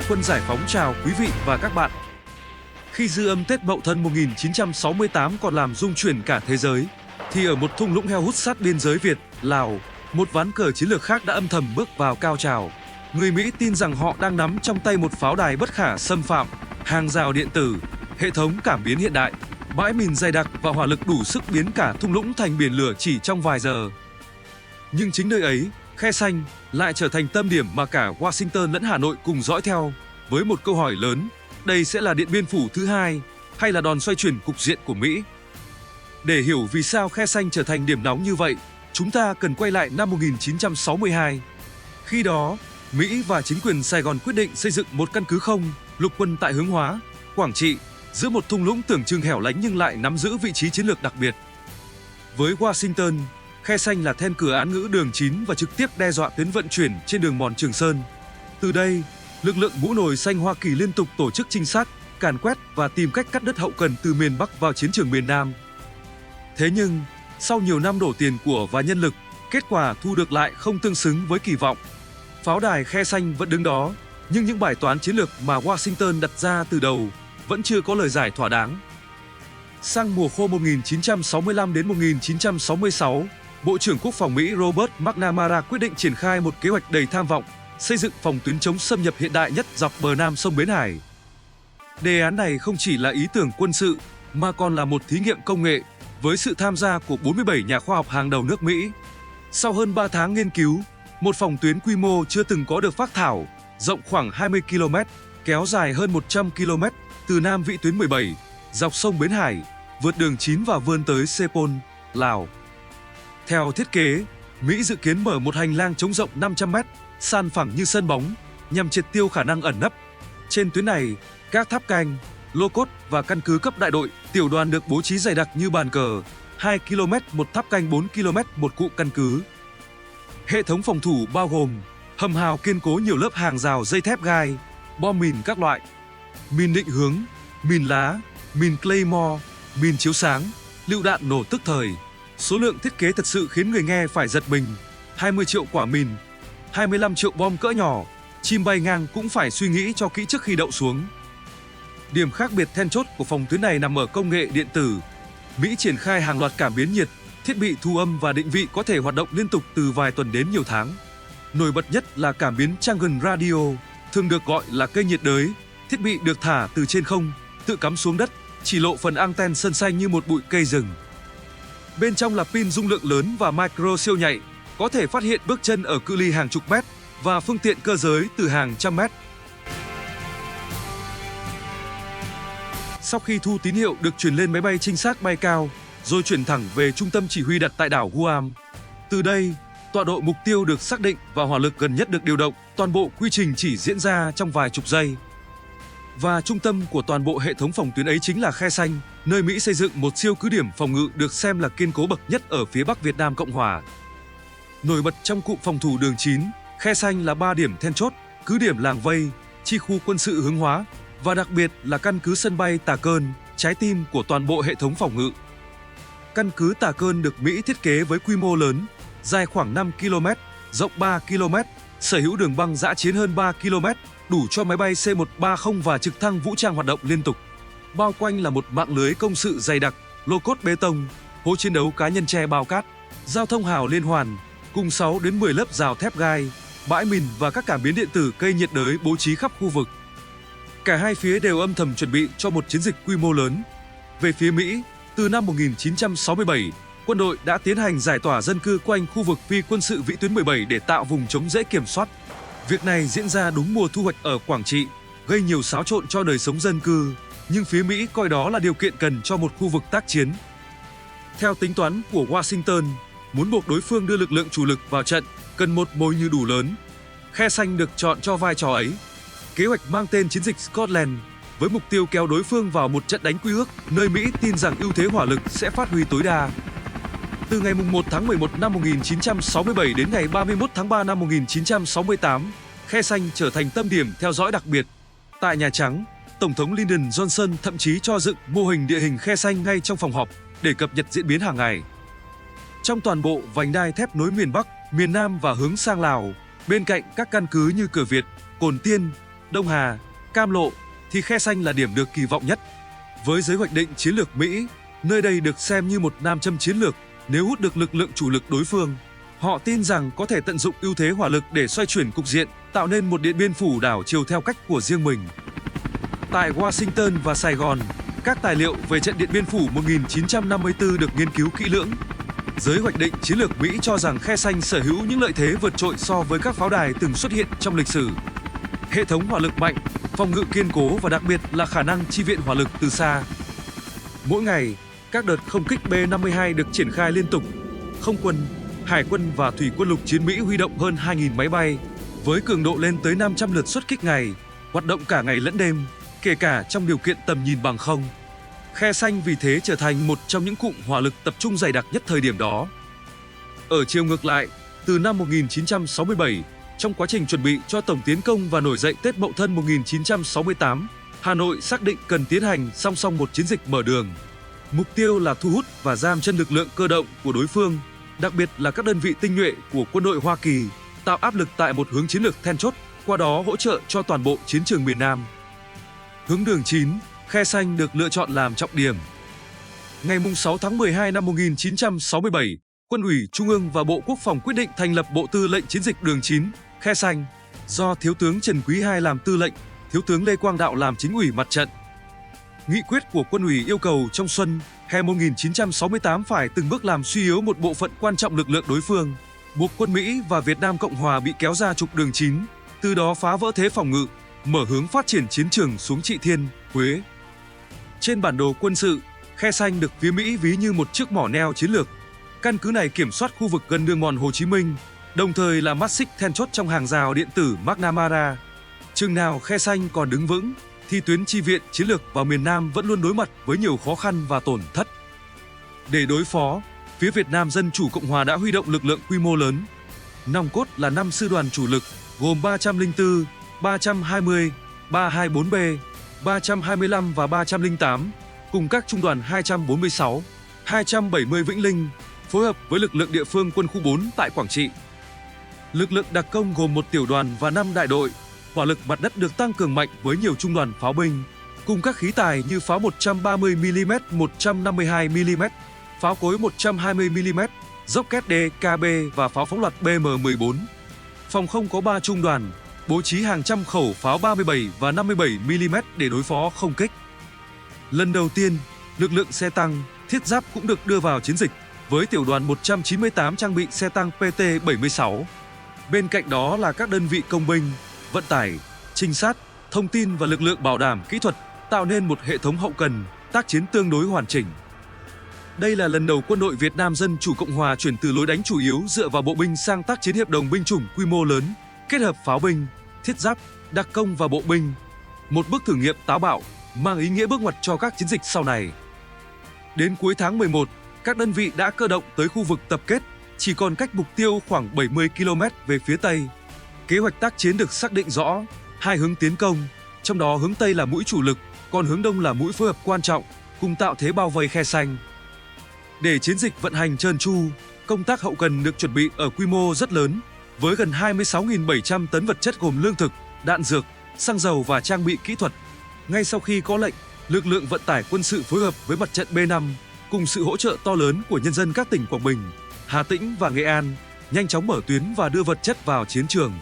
quân giải phóng chào quý vị và các bạn. Khi dư âm Tết Mậu Thân 1968 còn làm rung chuyển cả thế giới, thì ở một thung lũng heo hút sát biên giới Việt, Lào, một ván cờ chiến lược khác đã âm thầm bước vào cao trào. Người Mỹ tin rằng họ đang nắm trong tay một pháo đài bất khả xâm phạm, hàng rào điện tử, hệ thống cảm biến hiện đại, bãi mìn dày đặc và hỏa lực đủ sức biến cả thung lũng thành biển lửa chỉ trong vài giờ. Nhưng chính nơi ấy, Khe Xanh lại trở thành tâm điểm mà cả Washington lẫn Hà Nội cùng dõi theo, với một câu hỏi lớn: đây sẽ là Điện Biên Phủ thứ hai hay là đòn xoay chuyển cục diện của Mỹ? Để hiểu vì sao Khe Xanh trở thành điểm nóng như vậy, chúng ta cần quay lại năm 1962. Khi đó, Mỹ và chính quyền Sài Gòn quyết định xây dựng một căn cứ không lục quân tại Hướng Hóa, Quảng Trị, giữa một thung lũng tưởng chừng hẻo lánh nhưng lại nắm giữ vị trí chiến lược đặc biệt. Với Washington, Khe Xanh là then cửa án ngữ đường 9 và trực tiếp đe dọa tuyến vận chuyển trên đường mòn Trường Sơn. Từ đây, lực lượng mũ nồi xanh Hoa Kỳ liên tục tổ chức trinh sát, càn quét và tìm cách cắt đứt hậu cần từ miền Bắc vào chiến trường miền Nam. Thế nhưng, sau nhiều năm đổ tiền của và nhân lực, kết quả thu được lại không tương xứng với kỳ vọng. Pháo đài Khe Xanh vẫn đứng đó, nhưng những bài toán chiến lược mà Washington đặt ra từ đầu vẫn chưa có lời giải thỏa đáng. Sang mùa khô 1965 đến 1966, Bộ trưởng Quốc phòng Mỹ Robert McNamara quyết định triển khai một kế hoạch đầy tham vọng, xây dựng phòng tuyến chống xâm nhập hiện đại nhất dọc bờ Nam sông Bến Hải. Đề án này không chỉ là ý tưởng quân sự, mà còn là một thí nghiệm công nghệ, với sự tham gia của 47 nhà khoa học hàng đầu nước Mỹ. Sau hơn 3 tháng nghiên cứu, một phòng tuyến quy mô chưa từng có được phác thảo, rộng khoảng 20 km, kéo dài hơn 100 km, từ Nam vĩ tuyến 17, dọc sông Bến Hải, vượt đường 9 và vươn tới Sepol, Lào. Theo thiết kế, Mỹ dự kiến mở một hành lang trống rộng 500 m, san phẳng như sân bóng, nhằm triệt tiêu khả năng ẩn nấp. Trên tuyến này, các tháp canh, lô cốt và căn cứ cấp đại đội, tiểu đoàn được bố trí dày đặc như bàn cờ, 2 km một tháp canh, 4 km một cụm căn cứ. Hệ thống phòng thủ bao gồm hầm hào kiên cố nhiều lớp hàng rào dây thép gai, bom mìn các loại, mìn định hướng, mìn lá, mìn Claymore, mìn chiếu sáng, lựu đạn nổ tức thời. Số lượng thiết kế thật sự khiến người nghe phải giật mình: 20 triệu quả mìn, 25 triệu bom cỡ nhỏ, chim bay ngang cũng phải suy nghĩ cho kỹ trước khi đậu xuống. Điểm khác biệt then chốt của phòng tuyến này nằm ở công nghệ điện tử. Mỹ triển khai hàng loạt cảm biến nhiệt, thiết bị thu âm và định vị có thể hoạt động liên tục từ vài tuần đến nhiều tháng. Nổi bật nhất là cảm biến Chang'e Radio, thường được gọi là cây nhiệt đới, thiết bị được thả từ trên không, tự cắm xuống đất, chỉ lộ phần anten sân xanh như một bụi cây rừng. Bên trong là pin dung lượng lớn và micro siêu nhạy, có thể phát hiện bước chân ở cự ly hàng chục mét và phương tiện cơ giới từ hàng trăm mét. Sau khi thu tín hiệu được truyền lên máy bay trinh sát bay cao, rồi chuyển thẳng về trung tâm chỉ huy đặt tại đảo Guam. Từ đây, tọa độ mục tiêu được xác định và hỏa lực gần nhất được điều động, toàn bộ quy trình chỉ diễn ra trong vài chục giây. Và trung tâm của toàn bộ hệ thống phòng tuyến ấy chính là Khe Xanh, nơi Mỹ xây dựng một siêu cứ điểm phòng ngự được xem là kiên cố bậc nhất ở phía Bắc Việt Nam Cộng Hòa. Nổi bật trong cụm phòng thủ đường 9, Khe Xanh là 3 điểm then chốt: cứ điểm Làng Vây, chi khu quân sự Hướng Hóa và đặc biệt là căn cứ sân bay Tà Cơn, trái tim của toàn bộ hệ thống phòng ngự. Căn cứ Tà Cơn được Mỹ thiết kế với quy mô lớn, dài khoảng 5 km, rộng 3 km, sở hữu đường băng dã chiến hơn 3 km, đủ cho máy bay C-130 và trực thăng vũ trang hoạt động liên tục. Bao quanh là một mạng lưới công sự dày đặc, lô cốt bê tông, hố chiến đấu cá nhân che bao cát, giao thông hào liên hoàn, cùng 6 đến 10 lớp rào thép gai, bãi mìn và các cảm biến điện tử cây nhiệt đới bố trí khắp khu vực. Cả hai phía đều âm thầm chuẩn bị cho một chiến dịch quy mô lớn. Về phía Mỹ, từ năm 1967, quân đội đã tiến hành giải tỏa dân cư quanh khu vực phi quân sự vĩ tuyến 17 để tạo vùng chống dễ kiểm soát. Việc này diễn ra đúng mùa thu hoạch ở Quảng Trị, gây nhiều xáo trộn cho đời sống dân cư, nhưng phía Mỹ coi đó là điều kiện cần cho một khu vực tác chiến. Theo tính toán của Washington, muốn buộc đối phương đưa lực lượng chủ lực vào trận, cần một mồi nhử đủ lớn. Khe Xanh được chọn cho vai trò ấy. Kế hoạch mang tên chiến dịch Scotland, với mục tiêu kéo đối phương vào một trận đánh quy ước, nơi Mỹ tin rằng ưu thế hỏa lực sẽ phát huy tối đa. Từ ngày 1 tháng 11 năm 1967 đến ngày 31 tháng 3 năm 1968, Khe Xanh trở thành tâm điểm theo dõi đặc biệt. Tại Nhà Trắng, Tổng thống Lyndon Johnson thậm chí cho dựng mô hình địa hình Khe Xanh ngay trong phòng họp để cập nhật diễn biến hàng ngày. Trong toàn bộ vành đai thép nối miền Bắc, miền Nam và hướng sang Lào, bên cạnh các căn cứ như Cửa Việt, Cồn Tiên, Đông Hà, Cam Lộ thì Khe Sanh là điểm được kỳ vọng nhất. Với giới hoạch định chiến lược Mỹ, nơi đây được xem như một nam châm chiến lược nếu hút được lực lượng chủ lực đối phương. Họ tin rằng có thể tận dụng ưu thế hỏa lực để xoay chuyển cục diện, tạo nên một Điện Biên Phủ đảo chiều theo cách của riêng mình. Tại Washington và Sài Gòn, các tài liệu về trận Điện Biên Phủ 1954 được nghiên cứu kỹ lưỡng. Giới hoạch định chiến lược Mỹ cho rằng Khe Sanh sở hữu những lợi thế vượt trội so với các pháo đài từng xuất hiện trong lịch sử. Hệ thống hỏa lực mạnh, phòng ngự kiên cố và đặc biệt là khả năng chi viện hỏa lực từ xa. Mỗi ngày, các đợt không kích B-52 được triển khai liên tục. Không quân, Hải quân và Thủy quân lục chiến Mỹ huy động hơn 2.000 máy bay, với cường độ lên tới 500 lượt xuất kích ngày, hoạt động cả ngày lẫn đêm, kể cả trong điều kiện tầm nhìn bằng không. Khe Sanh vì thế trở thành một trong những cụm hỏa lực tập trung dày đặc nhất thời điểm đó. Ở chiều ngược lại, từ năm 1967, trong quá trình chuẩn bị cho tổng tiến công và nổi dậy Tết Mậu Thân 1968, Hà Nội xác định cần tiến hành song song một chiến dịch mở đường. Mục tiêu là thu hút và giam chân lực lượng cơ động của đối phương, đặc biệt là các đơn vị tinh nhuệ của quân đội Hoa Kỳ, tạo áp lực tại một hướng chiến lược then chốt, qua đó hỗ trợ cho toàn bộ chiến trường miền Nam. Hướng đường 9, Khe Sanh được lựa chọn làm trọng điểm. Ngày 6 tháng 12 năm 1967, Quân ủy Trung ương và Bộ Quốc phòng quyết định thành lập Bộ Tư lệnh Chiến dịch Đường 9, Khe Sanh, do Thiếu tướng Trần Quý II làm tư lệnh, Thiếu tướng Lê Quang Đạo làm chính ủy mặt trận. Nghị quyết của Quân ủy yêu cầu trong xuân, hè 1968 phải từng bước làm suy yếu một bộ phận quan trọng lực lượng đối phương, buộc quân Mỹ và Việt Nam Cộng Hòa bị kéo ra trục đường 9, từ đó phá vỡ thế phòng ngự, mở hướng phát triển chiến trường xuống Trị Thiên, Huế. Trên bản đồ quân sự, Khe Sanh được phía Mỹ ví như một chiếc mỏ neo chiến lược. Căn cứ này kiểm soát khu vực gần đường mòn Hồ Chí Minh, đồng thời là mắt xích then chốt trong hàng rào điện tử McNamara. Chừng nào Khe Sanh còn đứng vững, thì tuyến chi viện chiến lược vào miền Nam vẫn luôn đối mặt với nhiều khó khăn và tổn thất. Để đối phó, phía Việt Nam Dân Chủ Cộng Hòa đã huy động lực lượng quy mô lớn. Nòng cốt là 5 sư đoàn chủ lực gồm 304, 320, 324B, 325 và 308, cùng các trung đoàn 246, 270 Vĩnh Linh, phối hợp với lực lượng địa phương quân khu 4 tại Quảng Trị. Lực lượng đặc công gồm 1 tiểu đoàn và 5 đại đội, hỏa lực mặt đất được tăng cường mạnh với nhiều trung đoàn pháo binh, cùng các khí tài như pháo 130mm, 152mm, pháo cối 120mm, rocket DKB và pháo phóng loạt BM-14. Phòng không có 3 trung đoàn, bố trí hàng trăm khẩu pháo 37 và 57mm để đối phó không kích. Lần đầu tiên, lực lượng xe tăng, thiết giáp cũng được đưa vào chiến dịch, với tiểu đoàn 198 trang bị xe tăng PT-76. Bên cạnh đó là các đơn vị công binh, vận tải, trinh sát, thông tin và lực lượng bảo đảm kỹ thuật, tạo nên một hệ thống hậu cần, tác chiến tương đối hoàn chỉnh. Đây là lần đầu quân đội Việt Nam Dân Chủ Cộng Hòa chuyển từ lối đánh chủ yếu dựa vào bộ binh sang tác chiến hiệp đồng binh chủng quy mô lớn, kết hợp pháo binh, thiết giáp, đặc công và bộ binh. Một bước thử nghiệm táo bạo, mang ý nghĩa bước ngoặt cho các chiến dịch sau này. Đến cuối tháng 11, các đơn vị đã cơ động tới khu vực tập kết, chỉ còn cách mục tiêu khoảng 70 km về phía Tây. Kế hoạch tác chiến được xác định rõ, 2 hướng tiến công, trong đó hướng Tây là mũi chủ lực, còn hướng Đông là mũi phối hợp quan trọng, cùng tạo thế bao vây Khe Sanh. Để chiến dịch vận hành trơn tru, công tác hậu cần được chuẩn bị ở quy mô rất lớn, với gần 26.700 tấn vật chất gồm lương thực, đạn dược, xăng dầu và trang bị kỹ thuật. Ngay sau khi có lệnh, lực lượng vận tải quân sự phối hợp với mặt trận B5, cùng sự hỗ trợ to lớn của nhân dân các tỉnh Quảng Bình, Hà Tĩnh và Nghệ An, nhanh chóng mở tuyến và đưa vật chất vào chiến trường.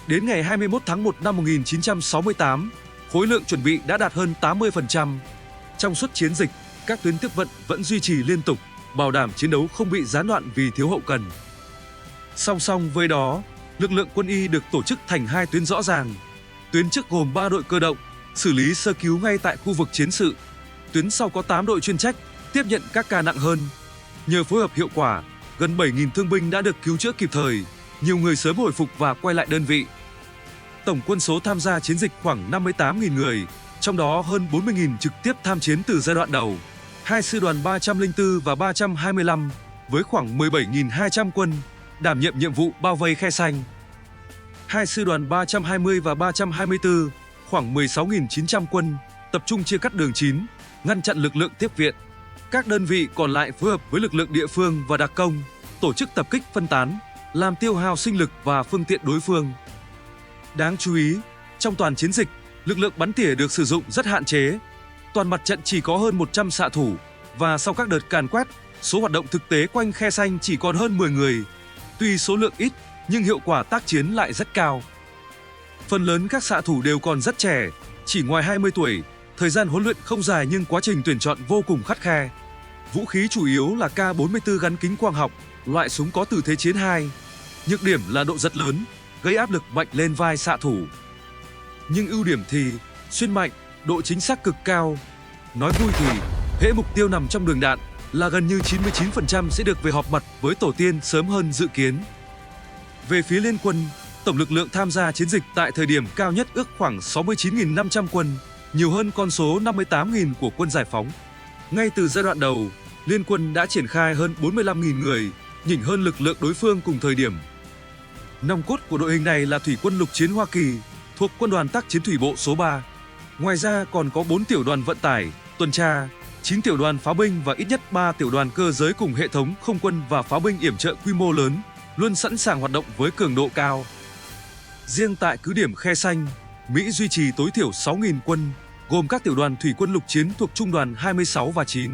Đến ngày 21 tháng 1 năm 1968, khối lượng chuẩn bị đã đạt hơn 80%. Trong suốt chiến dịch, các tuyến tiếp vận vẫn duy trì liên tục, bảo đảm chiến đấu không bị gián đoạn vì thiếu hậu cần. Song song với đó, lực lượng quân y được tổ chức thành 2 tuyến rõ ràng. Tuyến trước gồm 3 đội cơ động, xử lý sơ cứu ngay tại khu vực chiến sự. Tuyến sau có 8 đội chuyên trách, tiếp nhận các ca nặng hơn. Nhờ phối hợp hiệu quả, gần 7.000 thương binh đã được cứu chữa kịp thời, nhiều người sớm hồi phục và quay lại đơn vị. Tổng quân số tham gia chiến dịch khoảng 58.000 người, trong đó hơn 40.000 trực tiếp tham chiến từ giai đoạn đầu. 2 sư đoàn 304 và 325 với khoảng 17.200 quân đảm nhiệm nhiệm vụ bao vây Khe Sanh. 2 sư đoàn 320 và 324 khoảng 16.900 quân tập trung chia cắt đường 9, ngăn chặn lực lượng tiếp viện. Các đơn vị còn lại phối hợp với lực lượng địa phương và đặc công, tổ chức tập kích phân tán, làm tiêu hao sinh lực và phương tiện đối phương. Đáng chú ý, Trong toàn chiến dịch, lực lượng bắn tỉa được sử dụng rất hạn chế. Toàn mặt trận chỉ có hơn 100 xạ thủ và sau các đợt càn quét, số hoạt động thực tế quanh khe xanh chỉ còn hơn 10 người. Tuy số lượng ít nhưng hiệu quả tác chiến lại rất cao. Phần lớn các xạ thủ đều còn rất trẻ, chỉ ngoài 20 tuổi, thời gian huấn luyện không dài nhưng quá trình tuyển chọn vô cùng khắt khe. Vũ khí chủ yếu là K44 gắn kính quang học, loại súng có từ Thế chiến 2. Nhược điểm là độ giật lớn, gây áp lực mạnh lên vai xạ thủ. Nhưng ưu điểm thì xuyên mạnh, độ chính xác cực cao. Nói vui thì, hễ mục tiêu nằm trong đường đạn là gần như 99% sẽ được về họp mặt với tổ tiên sớm hơn dự kiến. Về phía Liên quân, tổng lực lượng tham gia chiến dịch tại thời điểm cao nhất ước khoảng 69.500 quân, nhiều hơn con số 58.000 của quân giải phóng. Ngay từ giai đoạn đầu, Liên quân đã triển khai hơn 45.000 người, nhỉnh hơn lực lượng đối phương cùng thời điểm. Nòng cốt của đội hình này là Thủy quân lục chiến Hoa Kỳ, thuộc Quân đoàn tác chiến thủy bộ số 3. Ngoài ra còn có 4 tiểu đoàn vận tải, tuần tra, 9 tiểu đoàn pháo binh và ít nhất 3 tiểu đoàn cơ giới cùng hệ thống không quân và pháo binh yểm trợ quy mô lớn, luôn sẵn sàng hoạt động với cường độ cao. Riêng tại cứ điểm Khe Xanh, Mỹ duy trì tối thiểu 6.000 quân, gồm các tiểu đoàn thủy quân lục chiến thuộc Trung đoàn 26 và 9,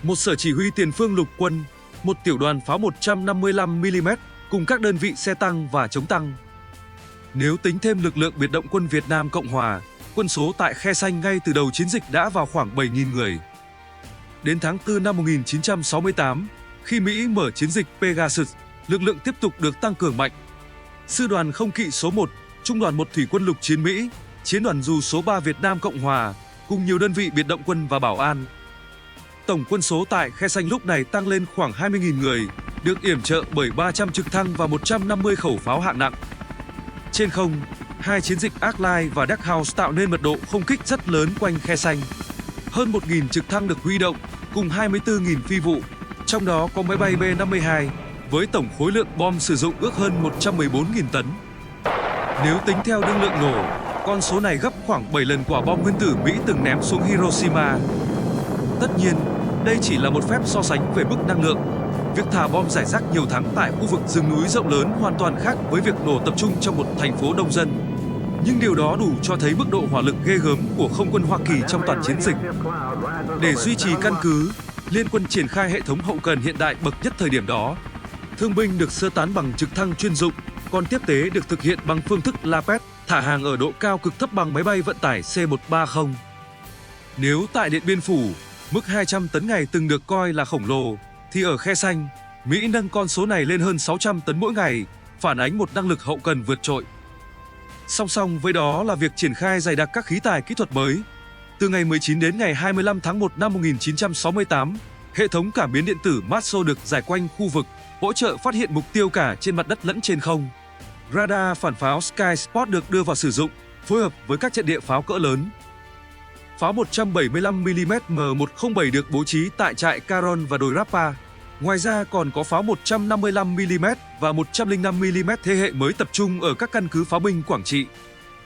một sở chỉ huy tiền phương lục quân, một tiểu đoàn pháo 155mm cùng các đơn vị xe tăng và chống tăng. Nếu tính thêm lực lượng biệt động quân Việt Nam Cộng Hòa, quân số tại Khe Xanh ngay từ đầu chiến dịch đã vào khoảng 7.000 người. Đến tháng 4 năm 1968, khi Mỹ mở chiến dịch Pegasus, lực lượng tiếp tục được tăng cường mạnh. Sư đoàn không kỵ số 1, Trung đoàn 1 Thủy quân lục chiến Mỹ, Chiến đoàn dù số 3 Việt Nam Cộng Hòa, cùng nhiều đơn vị biệt động quân và bảo an. Tổng quân số tại Khe Xanh lúc này tăng lên khoảng 20.000 người, được yểm trợ bởi 300 trực thăng và 150 khẩu pháo hạng nặng. Trên không, hai chiến dịch Ark Lai và Dark House tạo nên mật độ không kích rất lớn quanh Khe Xanh. Hơn 1.000 trực thăng được huy động, cùng 24.000 phi vụ, trong đó có máy bay B-52, với tổng khối lượng bom sử dụng ước hơn 114.000 tấn. Nếu tính theo đương lượng nổ, con số này gấp khoảng 7 lần quả bom nguyên tử Mỹ từng ném xuống Hiroshima. Tất nhiên, đây chỉ là một phép so sánh về mức năng lượng. Việc thả bom rải rác nhiều tháng tại khu vực rừng núi rộng lớn hoàn toàn khác với việc nổ tập trung trong một thành phố đông dân. Nhưng điều đó đủ cho thấy mức độ hỏa lực ghê gớm của không quân Hoa Kỳ trong toàn chiến dịch. Để duy trì căn cứ, Liên quân triển khai hệ thống hậu cần hiện đại bậc nhất thời điểm đó. Thương binh được sơ tán bằng trực thăng chuyên dụng, còn tiếp tế được thực hiện bằng phương thức Lapet, thả hàng ở độ cao cực thấp bằng máy bay vận tải C-130. Nếu tại Điện Biên Phủ, mức 200 tấn ngày từng được coi là khổng lồ, thì ở Khe Xanh, Mỹ nâng con số này lên hơn 600 tấn mỗi ngày, phản ánh một năng lực hậu cần vượt trội. Song song với đó là việc triển khai dày đặc các khí tài kỹ thuật mới. Từ ngày 19 đến ngày 25 tháng 1 năm 1968, hệ thống cảm biến điện tử MASO được rải quanh khu vực, hỗ trợ phát hiện mục tiêu cả trên mặt đất lẫn trên không. Radar phản pháo Sky Spot được đưa vào sử dụng, phối hợp với các trận địa pháo cỡ lớn. Pháo 175mm M107 được bố trí tại trại Caron và đồi Rapa. Ngoài ra còn có pháo 155mm và 105mm thế hệ mới tập trung ở các căn cứ pháo binh Quảng Trị.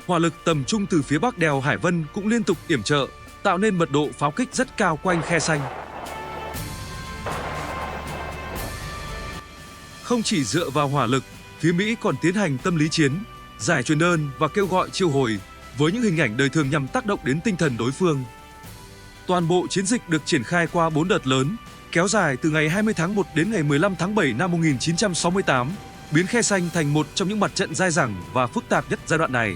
Hỏa lực tầm trung từ phía bắc đèo Hải Vân cũng liên tục yểm trợ, tạo nên mật độ pháo kích rất cao quanh Khe Xanh. Không chỉ dựa vào hỏa lực, phía Mỹ còn tiến hành tâm lý chiến, giải truyền đơn và kêu gọi chiêu hồi, với những hình ảnh đời thường nhằm tác động đến tinh thần đối phương. Toàn bộ chiến dịch được triển khai qua 4 đợt lớn, kéo dài từ ngày 20 tháng 1 đến ngày 15 tháng 7 năm 1968, biến Khe Xanh thành một trong những mặt trận dai dẳng và phức tạp nhất giai đoạn này.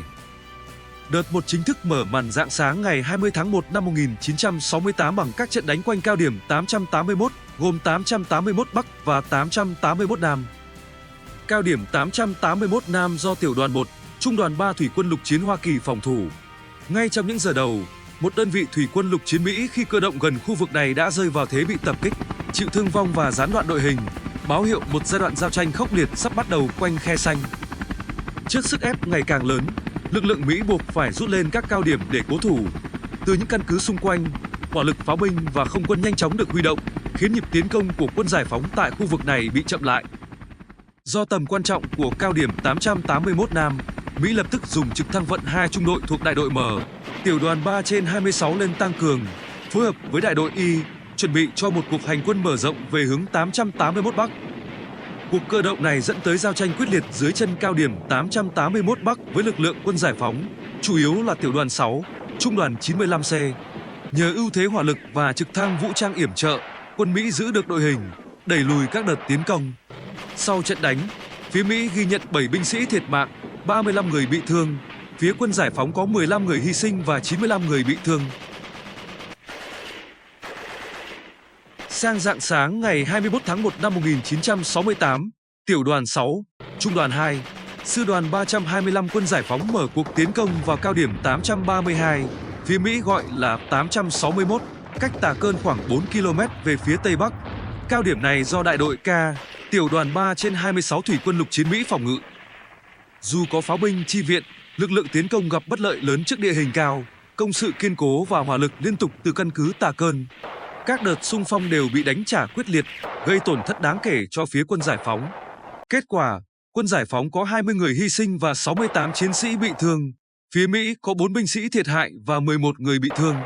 Đợt 1 chính thức mở màn rạng sáng ngày 20 tháng 1 năm 1968 bằng các trận đánh quanh cao điểm 881, gồm 881 Bắc và 881 Nam. Cao điểm 881 Nam do tiểu đoàn 1, Trung đoàn 3 Thủy quân lục chiến Hoa Kỳ phòng thủ. Ngay trong những giờ đầu, một đơn vị thủy quân lục chiến Mỹ khi cơ động gần khu vực này đã rơi vào thế bị tập kích, chịu thương vong và gián đoạn đội hình, báo hiệu một giai đoạn giao tranh khốc liệt sắp bắt đầu quanh Khe Xanh. Trước sức ép ngày càng lớn, lực lượng Mỹ buộc phải rút lên các cao điểm để cố thủ. Từ những căn cứ xung quanh, hỏa lực pháo binh và không quân nhanh chóng được huy động, khiến nhịp tiến công của quân giải phóng tại khu vực này bị chậm lại. Do tầm quan trọng của cao điểm 881 Nam, Mỹ lập tức dùng trực thăng vận 2 trung đội thuộc đại đội M, tiểu đoàn 3/26 lên tăng cường, phối hợp với đại đội Y, chuẩn bị cho một cuộc hành quân mở rộng về hướng 881 Bắc. Cuộc cơ động này dẫn tới giao tranh quyết liệt dưới chân cao điểm 881 Bắc với lực lượng quân giải phóng, chủ yếu là tiểu đoàn 6, trung đoàn 95C. Nhờ ưu thế hỏa lực và trực thăng vũ trang yểm trợ, quân Mỹ giữ được đội hình, đẩy lùi các đợt tiến công. Sau trận đánh, phía Mỹ ghi nhận 7 binh sĩ thiệt mạng, 35 người bị thương. Phía quân giải phóng có 15 người hy sinh và 95 người bị thương. Sang rạng sáng ngày 21 tháng 1 năm 1968, tiểu đoàn 6, trung đoàn 2, sư đoàn 325 quân giải phóng mở cuộc tiến công vào cao điểm 832, phía Mỹ gọi là 861, cách Tà Cơn khoảng 4 km về phía Tây Bắc. Cao điểm này do đại đội K, tiểu đoàn 3/26 thủy quân lục chiến Mỹ phòng ngự. Dù có pháo binh chi viện, lực lượng tiến công gặp bất lợi lớn trước địa hình cao, công sự kiên cố và hỏa lực liên tục từ căn cứ Tà Cơn. Các đợt xung phong đều bị đánh trả quyết liệt, gây tổn thất đáng kể cho phía quân giải phóng. Kết quả, quân giải phóng có 20 người hy sinh và 68 chiến sĩ bị thương. Phía Mỹ có 4 binh sĩ thiệt hại và 11 người bị thương.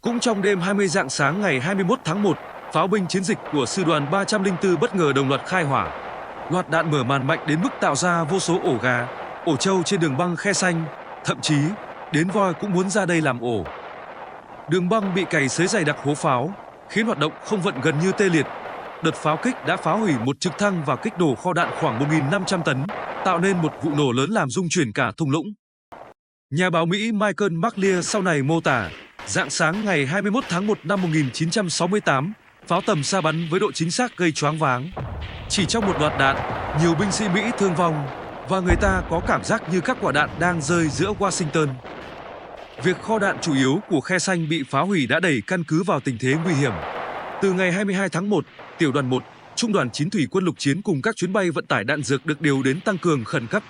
Cũng trong đêm 20 rạng sáng ngày 21 tháng 1, pháo binh chiến dịch của sư đoàn 304 bất ngờ đồng loạt khai hỏa. Loạt đạn mở màn mạnh đến mức tạo ra vô số ổ gà, ổ trâu trên đường băng Khe Sanh, thậm chí đến voi cũng muốn ra đây làm ổ. Đường băng bị cày xới dày đặc hố pháo, khiến hoạt động không vận gần như tê liệt. Đợt pháo kích đã phá hủy một trực thăng và kích đổ kho đạn khoảng 1.500 tấn, tạo nên một vụ nổ lớn làm rung chuyển cả thung lũng. Nhà báo Mỹ Michael McLear sau này mô tả, rạng sáng ngày 21 tháng 1 năm 1968, pháo tầm xa bắn với độ chính xác gây choáng váng. Chỉ trong một loạt đạn, nhiều binh sĩ Mỹ thương vong và người ta có cảm giác như các quả đạn đang rơi giữa Washington. Việc kho đạn chủ yếu của Khe Sanh bị phá hủy đã đẩy căn cứ vào tình thế nguy hiểm. Từ ngày 22 tháng 1, tiểu đoàn 1, trung đoàn 9 thủy quân lục chiến cùng các chuyến bay vận tải đạn dược được điều đến tăng cường khẩn cấp.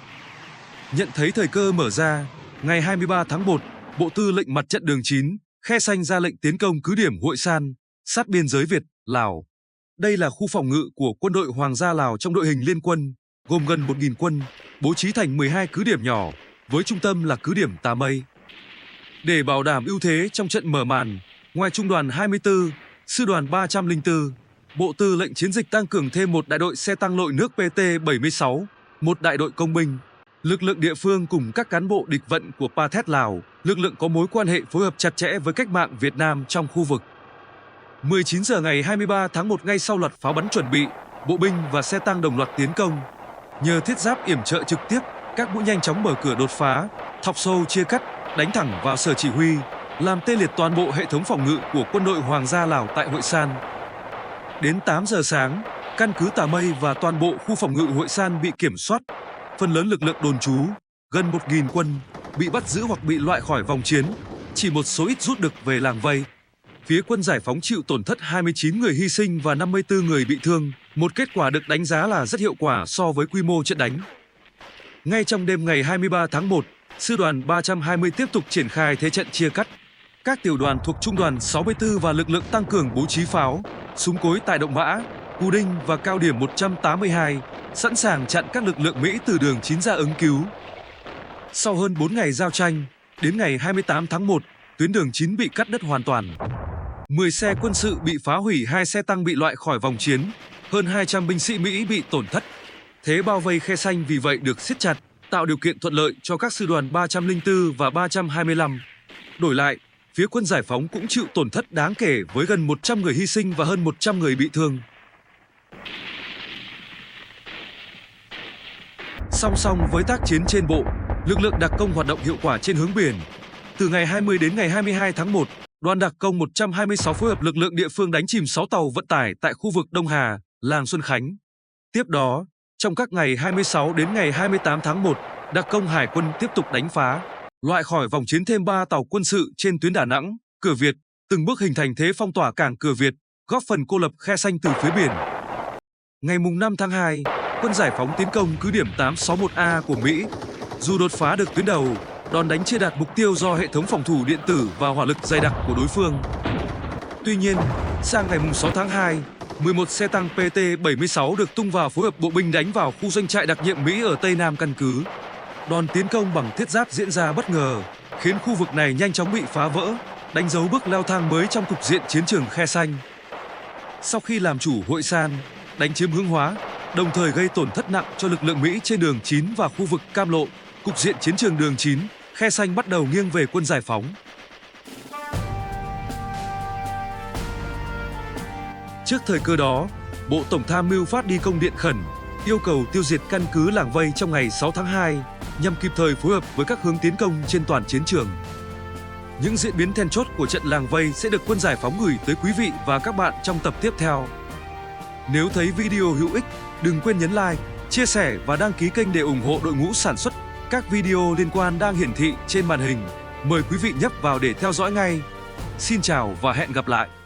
Nhận thấy thời cơ mở ra, ngày 23 tháng 1, Bộ Tư lệnh Mặt trận đường 9, Khe Sanh ra lệnh tiến công cứ điểm Hội San, sát biên giới Việt, Lào. Đây là khu phòng ngự của quân đội Hoàng gia Lào trong đội hình liên quân, gồm gần 1.000 quân, bố trí thành 12 cứ điểm nhỏ, với trung tâm là cứ điểm Tà Mây. Để bảo đảm ưu thế trong trận mở màn, ngoài trung đoàn 24, sư đoàn 304, Bộ Tư lệnh chiến dịch tăng cường thêm một đại đội xe tăng lội nước PT-76, một đại đội công binh, lực lượng địa phương cùng các cán bộ địch vận của Pathet Lào, lực lượng có mối quan hệ phối hợp chặt chẽ với cách mạng Việt Nam trong khu vực. 19 giờ ngày 23 tháng 1 ngay sau loạt pháo bắn chuẩn bị, bộ binh và xe tăng đồng loạt tiến công. Nhờ thiết giáp yểm trợ trực tiếp, các mũi nhanh chóng mở cửa đột phá, thọc sâu chia cắt, đánh thẳng vào sở chỉ huy, làm tê liệt toàn bộ hệ thống phòng ngự của quân đội Hoàng gia Lào tại Hội San. Đến 8 giờ sáng, căn cứ Tà Mây và toàn bộ khu phòng ngự Hội San bị kiểm soát. Phần lớn lực lượng đồn trú, gần 1.000 quân, bị bắt giữ hoặc bị loại khỏi vòng chiến, chỉ một số ít rút được về làng vây. Phía quân giải phóng chịu tổn thất 29 người hy sinh và 54 người bị thương, một kết quả được đánh giá là rất hiệu quả so với quy mô trận đánh. Ngay trong đêm ngày 23 tháng 1, sư đoàn 320 tiếp tục triển khai thế trận chia cắt. Các tiểu đoàn thuộc trung đoàn 64 và lực lượng tăng cường bố trí pháo, súng cối tại Động Mã, Cù Đinh và cao điểm 182, sẵn sàng chặn các lực lượng Mỹ từ đường 9 ra ứng cứu. Sau hơn 4 ngày giao tranh, đến ngày 28 tháng 1, tuyến đường 9 bị cắt đứt hoàn toàn. 10 xe quân sự bị phá hủy, 2 xe tăng bị loại khỏi vòng chiến, hơn 200 binh sĩ Mỹ bị tổn thất. Thế bao vây Khe Sanh vì vậy được siết chặt, tạo điều kiện thuận lợi cho các sư đoàn 304 và 325. Đổi lại, phía quân giải phóng cũng chịu tổn thất đáng kể với gần 100 người hy sinh và hơn 100 người bị thương. Song song với tác chiến trên bộ, lực lượng đặc công hoạt động hiệu quả trên hướng biển. Từ ngày 20 đến ngày 22 tháng 1, đoàn đặc công 126 phối hợp lực lượng địa phương đánh chìm 6 tàu vận tải tại khu vực Đông Hà, làng Xuân Khánh. Tiếp đó, trong các ngày 26 đến ngày 28 tháng 1, đặc công Hải quân tiếp tục đánh phá, loại khỏi vòng chiến thêm 3 tàu quân sự trên tuyến Đà Nẵng, Cửa Việt, từng bước hình thành thế phong tỏa cảng Cửa Việt, góp phần cô lập Khe Sanh từ phía biển. Ngày 5 tháng 2, quân giải phóng tiến công cứ điểm 861A của Mỹ. Dù đột phá được tuyến đầu, đòn đánh chưa đạt mục tiêu do hệ thống phòng thủ điện tử và hỏa lực dày đặc của đối phương. Tuy nhiên, sang ngày 6 tháng 2, 11 xe tăng PT-76 được tung vào phối hợp bộ binh đánh vào khu doanh trại đặc nhiệm Mỹ ở Tây Nam căn cứ. Đòn tiến công bằng thiết giáp diễn ra bất ngờ, khiến khu vực này nhanh chóng bị phá vỡ, đánh dấu bước leo thang mới trong cục diện chiến trường Khe Sanh. Sau khi làm chủ Hội San, đánh chiếm Hướng Hóa, đồng thời gây tổn thất nặng cho lực lượng Mỹ trên đường 9 và khu vực Cam Lộ, cục diện chiến trường đường 9, Khe Xanh bắt đầu nghiêng về quân giải phóng. Trước thời cơ đó, Bộ Tổng tham mưu phát đi công điện khẩn, yêu cầu tiêu diệt căn cứ Làng Vây trong ngày 6 tháng 2, nhằm kịp thời phối hợp với các hướng tiến công trên toàn chiến trường. Những diễn biến then chốt của trận Làng Vây sẽ được quân giải phóng gửi tới quý vị và các bạn trong tập tiếp theo. Nếu thấy video hữu ích, đừng quên nhấn like, chia sẻ và đăng ký kênh để ủng hộ đội ngũ sản xuất. Các video liên quan đang hiển thị trên màn hình. Mời quý vị nhấp vào để theo dõi ngay. Xin chào và hẹn gặp lại!